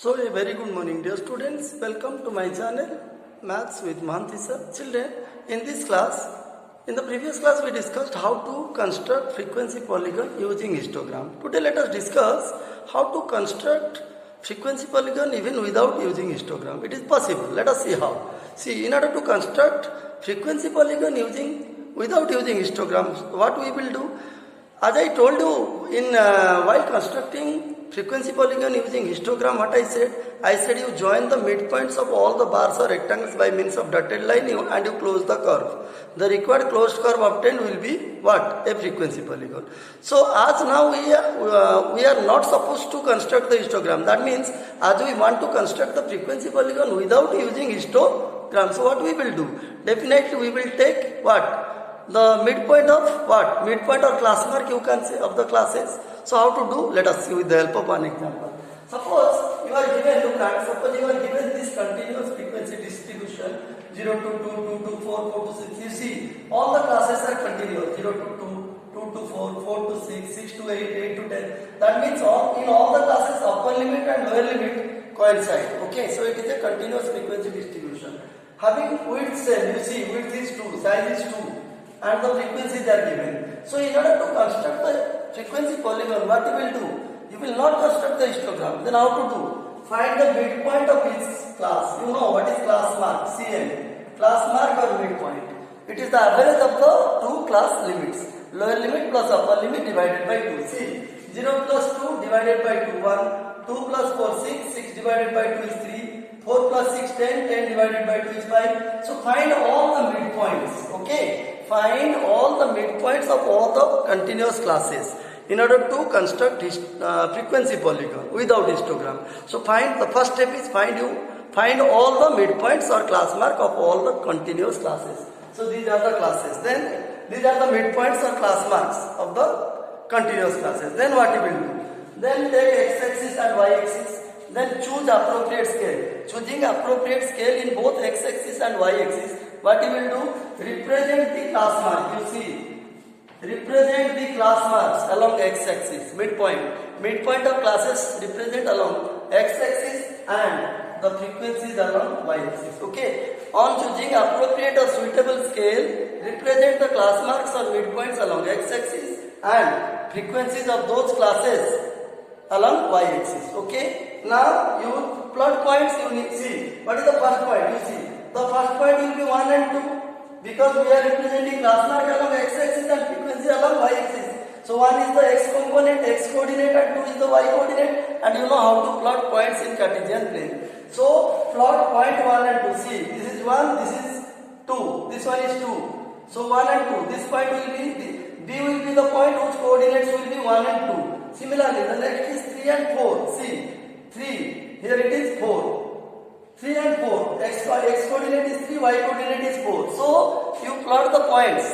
So a very good morning dear students, welcome to my channel Maths with Mahanti sir. Children, in this class, in the previous class we discussed how to construct frequency polygon using histogram. Today let us discuss how to construct frequency polygon even without using histogram. It is possible. Let us see how. See, in order to construct frequency polygon without using histogram, what we will do? As I told you in while constructing frequency polygon using histogram, what I said you join the midpoints of all the bars or rectangles by means of dotted line and you close the curve. The required closed curve obtained will be what? A frequency polygon. So as now we are not supposed to construct the histogram. That means as we want to construct the frequency polygon without using histogram. So what we will do? Definitely we will take what? The midpoint of what? Midpoint or class mark you can say of the classes. So how to do? Let us see with the help of one example. Suppose you are given, this continuous frequency distribution 0 to 2, 2 to 4, 4 to 6. You see, all the classes are continuous 0 to 2, 2 to 4, 4 to 6, 6 to 8, 8 to 10. That means in all the classes upper limit and lower limit coincide. Okay, so it is a continuous frequency distribution. Having width same, you see, width is 2, size is 2. And the frequencies are given. So in order to construct the frequency polygon, what you will do? You will not construct the histogram. Then how to do? Find the midpoint of each class. You know what is class mark? CM. Class mark or midpoint. It is the average of the two class limits. Lower limit plus upper limit divided by 2. See, 0 plus 2 divided by 2, 1. 2 plus 4, 6. 6 divided by 2 is 3. 4 plus 6, 10. 10 divided by 2 is 5. So find all the midpoints. Okay. Find all the midpoints of all the continuous classes in order to construct frequency polygon without histogram. So the first step is find all the midpoints or class mark of all the continuous classes. So these are the classes. Then these are the midpoints or class marks of the continuous classes. Then what you will do? Then take x-axis and y-axis. Then choose appropriate scale. Choosing appropriate scale in both x-axis and y-axis. What you will do? Represent the class mark. You see, represent the class marks along x-axis, midpoint. Midpoint of classes represent along x-axis and the frequencies along y-axis. Okay. On choosing appropriate or suitable scale, represent the class marks or midpoints along x-axis and frequencies of those classes along y-axis. Okay. Now you plot points. You need see what is the first point. You see. The first point will be 1 and 2 because we are representing class mark along x-axis and frequency along y-axis. So 1 is the x component, x coordinate, and 2 is the y coordinate, and you know how to plot points in Cartesian plane. So plot point 1 and 2. See, this is 1, this is 2, this one is 2. So 1 and 2. This point will be B will be the point whose coordinates will be 1 and 2. Similarly, the next is 3 and 4. See, 3. Here it is 4. 3 and 4. X coordinate is 3, y coordinate is 4. So you plot the points.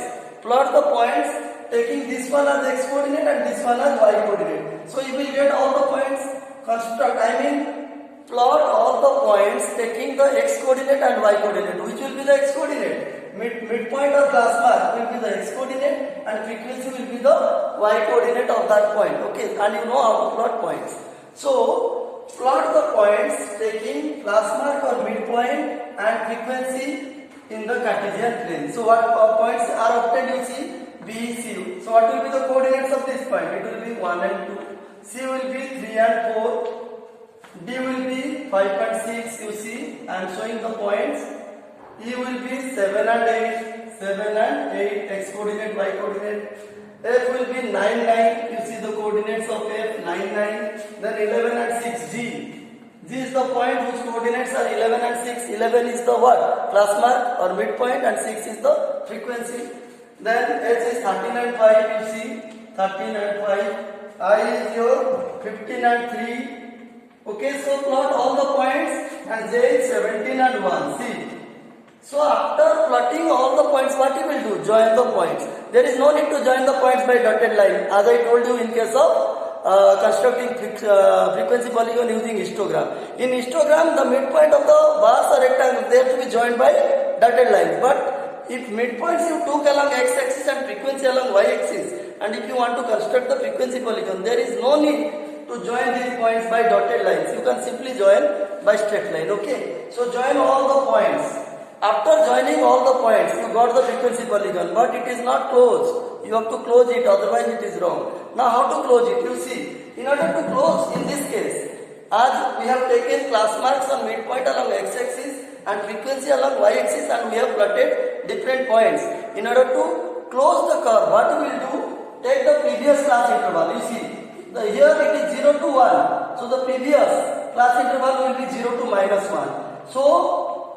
Plot the points taking this one as x coordinate and this one as y coordinate. So you will get all the points. Plot all the points taking the x coordinate and y coordinate. Which will be the x coordinate? Midpoint or class mark will be the x coordinate and frequency will be the y coordinate of that point. Okay, and you know how to plot points. So plot the points taking class mark or midpoint and frequency in the Cartesian plane. So what points are obtained? You see B, C. So what will be the coordinates of this point? It will be 1 and 2. C will be 3 and 4. D will be 5 and 6. You see, I am showing the points. E will be 7 and 8. 7 and 8. X coordinate, Y coordinate. F will be 9, 9. You see the coordinates of F, 9, 9. Then 11 and 6, G. G is the point whose coordinates are 11 and 6. 11 is the what? Class mark or midpoint and 6 is the frequency. Then H is 13 and 5. You see, 13 and 5. I is your 15 and 3. Okay, so plot all the points and J is 17 and 1. See. So after plotting all the points, what you will do? Join the points. There is no need to join the points by dotted line, as I told you in case of constructing frequency polygon using histogram. In histogram, the midpoint of the bars or rectangles, they have to be joined by dotted lines. But if midpoints you took along x-axis and frequency along y-axis, and if you want to construct the frequency polygon, there is no need to join these points by dotted lines. You can simply join by straight line. Okay. So join all the points. After joining all the points, you got the frequency polygon, but it is not closed. You have to close it, otherwise it is wrong. Now how to close it? You see, in order to close in this case, as we have taken class marks on midpoint along x-axis and frequency along y-axis, and we have plotted different points. In order to close the curve, what we will do? Take the previous class interval. You see, here it is 0 to 1. So the previous class interval will be 0 to -1. So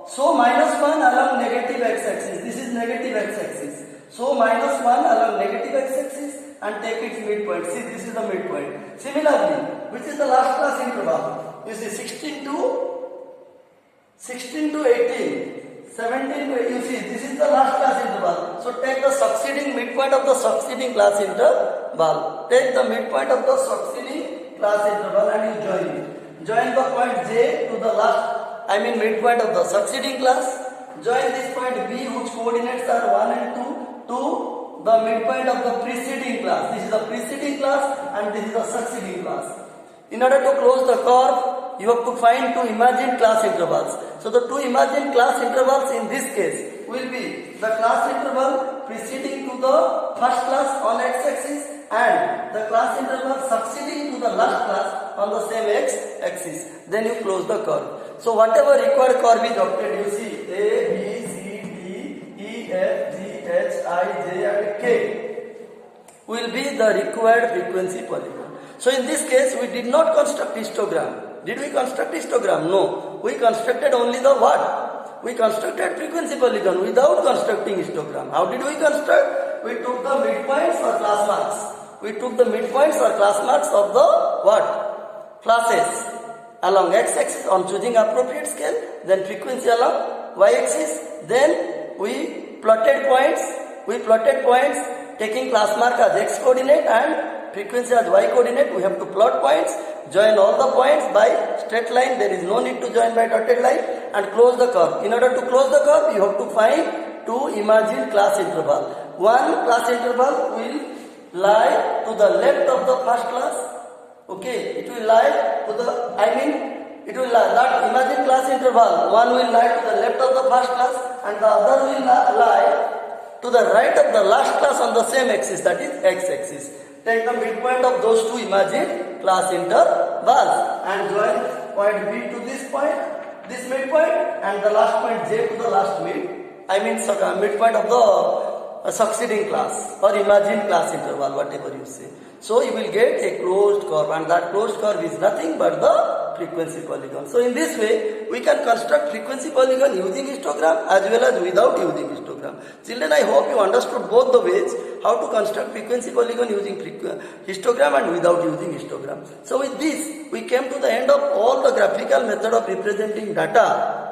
-1 along negative x-axis. This is negative x-axis. So -1 along negative x-axis and take its midpoint. See, this is the midpoint. Similarly, which is the last class interval? You see, 16 to 18, 17 to 18. You see, this is the last class interval. So take the succeeding midpoint of the succeeding class interval. Take the midpoint of the succeeding class interval and you join it. Join the point J to the midpoint of the succeeding class. Join this point B, whose coordinates are 1 and 2, to the midpoint of the preceding class. This is the preceding class and this is the succeeding class. In order to close the curve, you have to find two imagined class intervals. So the two imagined class intervals in this case will be the class interval preceding to the first class on x-axis and the class interval succeeding to the last class on the same x-axis. Then you close the curve. So whatever required curve is obtained, you see A, B, C, D, E, F, G, H, I, J and K will be the required frequency polygon. So in this case, we did not construct histogram. Did we construct histogram? No. We constructed only the what? We constructed frequency polygon without constructing histogram. How did we construct? We took the midpoints or class marks. We took the midpoints or class marks of the what? Classes along x-axis on choosing appropriate scale, then frequency along y-axis, then we plotted points taking class mark as x coordinate and frequency as y coordinate. We have to plot points, join all the points by straight line. There is no need to join by dotted line, and close the curve. In order to close the curve, you have to find two imagined class interval. One class interval will lie to the left of the first class. Okay, it will lie to the, that imagined class interval, one will lie to the left of the first class and the other will lie to the right of the last class on the same axis, that is x-axis. Take the midpoint of those two imagined class intervals and join point B to this point, this midpoint, and the last point J to the last midpoint of the succeeding class or imagined class interval, whatever you say. So you will get a closed curve, and that closed curve is nothing but the frequency polygon. So in this way, we can construct frequency polygon using histogram as well as without using histogram. Children, I hope you understood both the ways how to construct frequency polygon using histogram and without using histogram. So with this, we came to the end of all the graphical method of representing data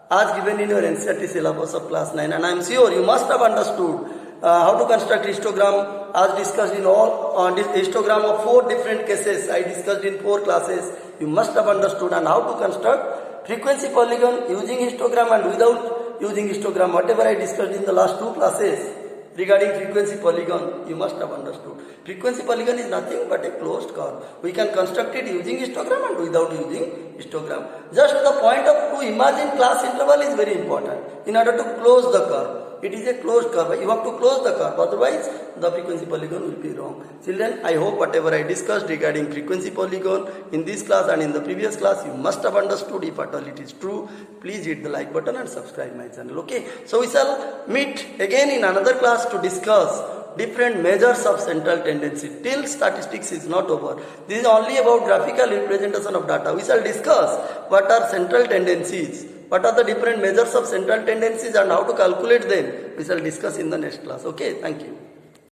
as given in your NCERT syllabus of class 9, and I am sure you must have understood how to construct histogram as discussed in all histogram of 4 different cases I discussed in 4 classes. You must have understood, and how to construct frequency polygon using histogram and without using histogram, whatever I discussed in the last 2 classes regarding frequency polygon, you must have understood. Frequency polygon is nothing but a closed curve. We can construct it using histogram and without using histogram. Just the point of two imagined class interval is very important in order to close the curve. It is a closed curve. You have to close the curve, otherwise the frequency polygon will be wrong. Children, I hope whatever I discussed regarding frequency polygon in this class and in the previous class, you must have understood. If at all it is true, please hit the like button and subscribe my channel. Okay, so we shall meet again in another class to discuss different measures of central tendency. Till statistics is not over. This is only about graphical representation of data. We shall discuss what are central tendencies, what are the different measures of central tendencies and how to calculate them. We shall discuss in the next class. Okay, thank you.